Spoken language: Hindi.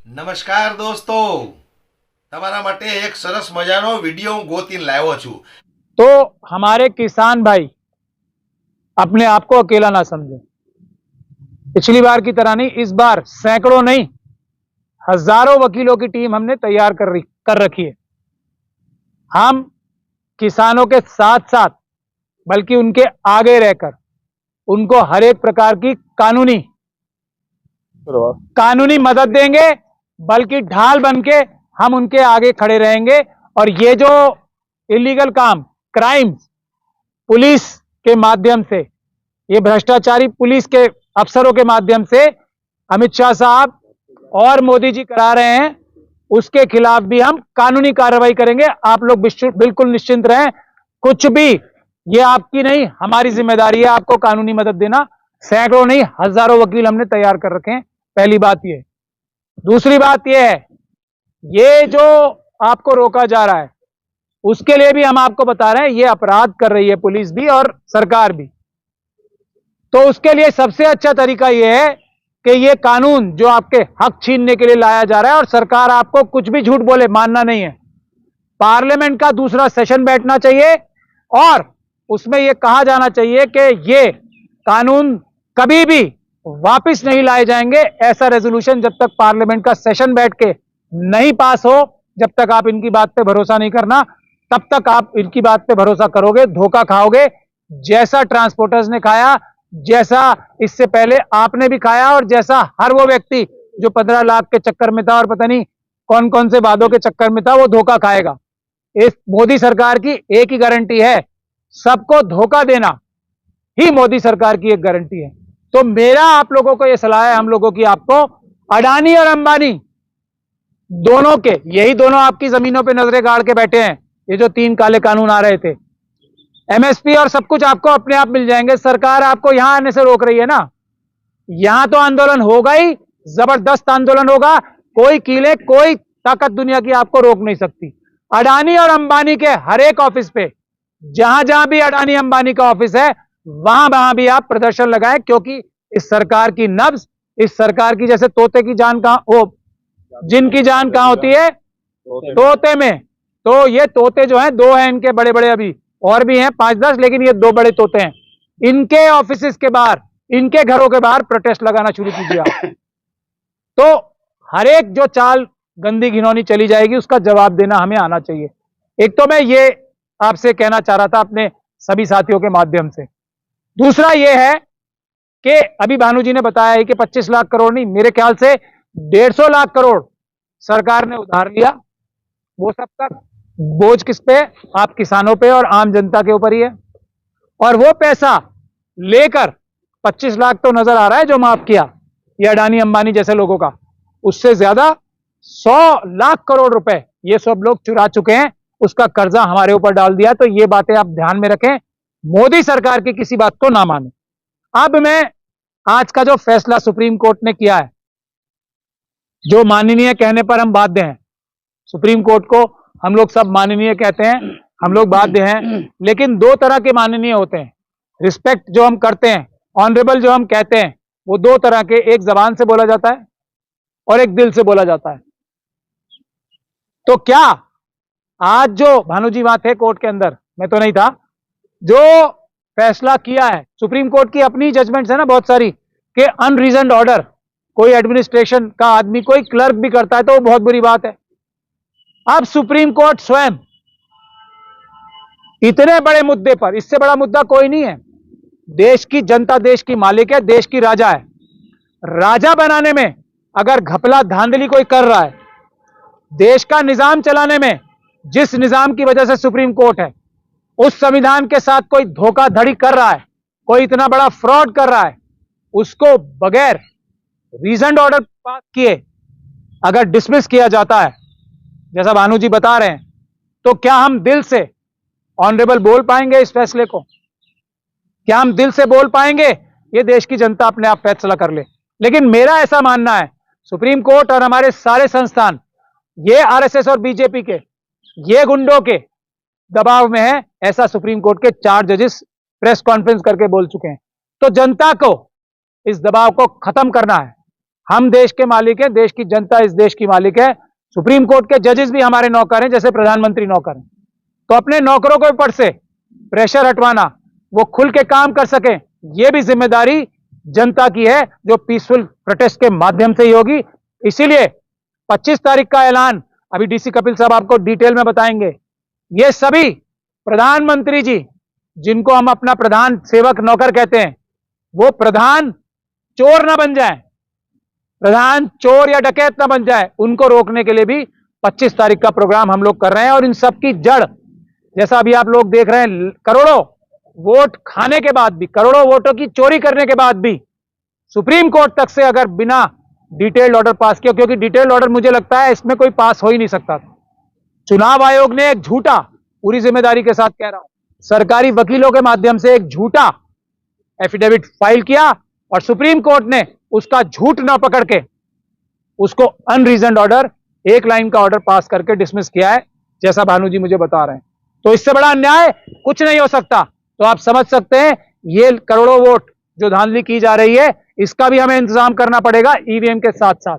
નમસ્કાર દોસ્તો, તમારા માટે એક સરસ મજાનો વિડીયો હું ગોતીને લાવ્યો છું। तो हमारे किसान भाई अपने आप को अकेला ना समझें। पिछली बार की तरह नहीं, इस बार सैकड़ों नहीं हजारों वकीलों की टीम हमने तैयार कर रखी है। हम किसानों के साथ साथ बल्कि उनके आगे रहकर उनको हर एक प्रकार की कानूनी मदद देंगे, बल्कि ढाल बन के हम उनके आगे खड़े रहेंगे। और ये जो इलीगल काम, क्राइम्स पुलिस के माध्यम से, ये भ्रष्टाचारी पुलिस के अफसरों के माध्यम से अमित शाह साहब और मोदी जी करा रहे हैं, उसके खिलाफ भी हम कानूनी कार्रवाई करेंगे। आप लोग बिल्कुल निश्चिंत रहें। कुछ भी, ये आपकी नहीं हमारी जिम्मेदारी है आपको कानूनी मदद देना। सैकड़ों नहीं हजारों वकील हमने तैयार कर रखे हैं। पहली बात ये। दूसरी बात यह है, ये जो आपको रोका जा रहा है उसके लिए भी हम आपको बता रहे हैं, ये अपराध कर रही है पुलिस भी और सरकार भी। तो उसके लिए सबसे अच्छा तरीका यह है कि ये कानून जो आपके हक छीनने के लिए लाया जा रहा है, और सरकार आपको कुछ भी झूठ बोले मानना नहीं है। पार्लियामेंट का दूसरा सेशन बैठना चाहिए और उसमें यह कहा जाना चाहिए कि ये कानून कभी भी वापस नहीं लाए जाएंगे। ऐसा रेजोल्यूशन जब तक पार्लियामेंट का सेशन बैठ के नहीं पास हो, जब तक आप इनकी बात पे भरोसा नहीं करना, तब तक आप इनकी बात पे भरोसा करोगे, धोखा खाओगे। जैसा ट्रांसपोर्टर्स ने खाया, जैसा इससे पहले आपने भी खाया, और जैसा हर वो व्यक्ति जो 15 लाख के चक्कर में था और पता नहीं कौन कौन से वादों के चक्कर में था, वो धोखा खाएगा। इस मोदी सरकार की एक ही गारंटी है, सबको धोखा देना ही मोदी सरकार की एक गारंटी है। तो मेरा आप लोगों को यह सलाह है, हम लोगों की आपको, अडानी और अंबानी दोनों के, यही दोनों आपकी जमीनों पे नजरें गाड़ के बैठे हैं। ये जो 3 काले कानून आ रहे थे, एमएसपी और सब कुछ आपको अपने आप मिल जाएंगे। सरकार आपको यहां आने से रोक रही है ना। यहां तो आंदोलन होगा ही, जबरदस्त आंदोलन होगा। कोई कीले, कोई ताकत दुनिया की आपको रोक नहीं सकती। अडानी और अंबानी के हर एक ऑफिस पे, जहां जहां भी अडानी अंबानी का ऑफिस है, वहां वहां भी आप प्रदर्शन लगाएं, क्योंकि इस सरकार की नब्ज, इस सरकार की, जैसे तोते की जान कहां, वो जिनकी जान कहां होती है, तोते में। तो ये तोते जो हैं, 2 हैं इनके बड़े बड़े, अभी और भी हैं 5-10, लेकिन ये 2 बड़े तोते हैं। इनके ऑफिस के बाहर, इनके घरों के बाहर प्रोटेस्ट लगाना शुरू कीजिए आप। तो हर एक जो चाल गंदी घिनौनी चली जाएगी, उसका जवाब देना हमें आना चाहिए। एक तो मैं ये आपसे कहना चाह रहा था अपने सभी साथियों के माध्यम से। दूसरा ये है कि अभी भानु जी ने बताया है कि 25 लाख करोड़ नहीं, मेरे ख्याल से 150 लाख करोड़ सरकार ने उधार लिया। वो सब तक बोझ किस पे? आप किसानों पे और आम जनता के ऊपर ही है। और वो पैसा लेकर 25 लाख तो नजर आ रहा है जो माफ किया ये अडानी अंबानी जैसे लोगों का, उससे ज्यादा 100 लाख करोड़ रुपए ये सब लोग चुरा चुके हैं। उसका कर्जा हमारे ऊपर डाल दिया। तो ये बातें आप ध्यान में रखें, मोदी सरकार की किसी बात को ना माने। अब मैं आज का जो फैसला सुप्रीम कोर्ट ने किया है, जो माननीय कहने पर हम बाध्य हैं, सुप्रीम कोर्ट को हम लोग सब माननीय कहते हैं, हम लोग बाध्य हैं। लेकिन 2 तरह के माननीय होते हैं। रिस्पेक्ट जो हम करते हैं, ऑनरेबल जो हम कहते हैं, वो 2 तरह के, एक जबान से बोला जाता है और एक दिल से बोला जाता है। तो क्या आज जो भानु जी वहां थे कोर्ट के अंदर, मैं तो नहीं था, जो फैसला किया है, सुप्रीम कोर्ट की अपनी जजमेंट्स है ना बहुत सारी, कि अनरीजन्ड ऑर्डर कोई एडमिनिस्ट्रेशन का आदमी, कोई क्लर्क भी करता है तो वो बहुत बुरी बात है। अब सुप्रीम कोर्ट स्वयं इतने बड़े मुद्दे पर, इससे बड़ा मुद्दा कोई नहीं है, देश की जनता देश की मालिक है, देश की राजा है। राजा बनाने में अगर घपला धांधली कोई कर रहा है, देश का निजाम चलाने में जिस निजाम की वजह से सुप्रीम कोर्ट है, उस संविधान के साथ कोई धोखाधड़ी कर रहा है, कोई इतना बड़ा फ्रॉड कर रहा है, उसको बगैर रीजन्ड ऑर्डर पास किए अगर डिसमिस किया जाता है, जैसा भानु जी बता रहे हैं, तो क्या हम दिल से ऑनरेबल बोल पाएंगे इस फैसले को? क्या हम दिल से बोल पाएंगे? ये देश की जनता अपने आप फैसला कर ले। लेकिन मेरा ऐसा मानना है, सुप्रीम कोर्ट और हमारे सारे संस्थान ये आरएसएस और बीजेपी के, ये गुंडों के दबाव में है। ऐसा सुप्रीम कोर्ट के 4 जजेस प्रेस कॉन्फ्रेंस करके बोल चुके हैं। तो जनता को इस दबाव को खत्म करना है। हम देश के मालिक हैं, देश की जनता इस देश की मालिक है। सुप्रीम कोर्ट के जजेस भी हमारे नौकर हैं, जैसे प्रधानमंत्री नौकर हैं। तो अपने नौकरों के ऊपर से प्रेशर हटवाना, वो खुल के काम कर सके, ये भी जिम्मेदारी जनता की है, जो पीसफुल प्रोटेस्ट के माध्यम से ही होगी। इसीलिए 25 तारीख का ऐलान अभी डीसी कपिल साहब आपको डिटेल में बताएंगे। ये सभी प्रधानमंत्री जी, जिनको हम अपना प्रधान सेवक नौकर कहते हैं, वो प्रधान चोर ना बन जाए, प्रधान चोर या डकैत ना बन जाए, उनको रोकने के लिए भी 25 तारीख का प्रोग्राम हम लोग कर रहे हैं। और इन सबकी जड़, जैसा अभी आप लोग देख रहे हैं, करोड़ों वोट खाने के बाद भी, करोड़ों वोटों की चोरी करने के बाद भी सुप्रीम कोर्ट तक से अगर बिना डिटेल्ड ऑर्डर पास किया, क्योंकि डिटेल्ड ऑर्डर मुझे लगता है इसमें कोई पास हो ही नहीं सकता था। चुनाव आयोग ने एक झूठा, पूरी जिम्मेदारी के साथ कह रहा हूं, सरकारी वकीलों के माध्यम से एक झूठा एफिडेविट फाइल किया और सुप्रीम कोर्ट ने उसका झूठ न पकड़ के उसको अनरीजन्ड ऑर्डर, एक लाइन का ऑर्डर पास करके डिसमिस किया है, जैसा भानु जी मुझे बता रहे हैं। तो इससे बड़ा अन्याय कुछ नहीं हो सकता। तो आप समझ सकते हैं ये करोड़ों वोट जो धांधली की जा रही है, इसका भी हमें इंतजाम करना पड़ेगा ईवीएम के साथ साथ।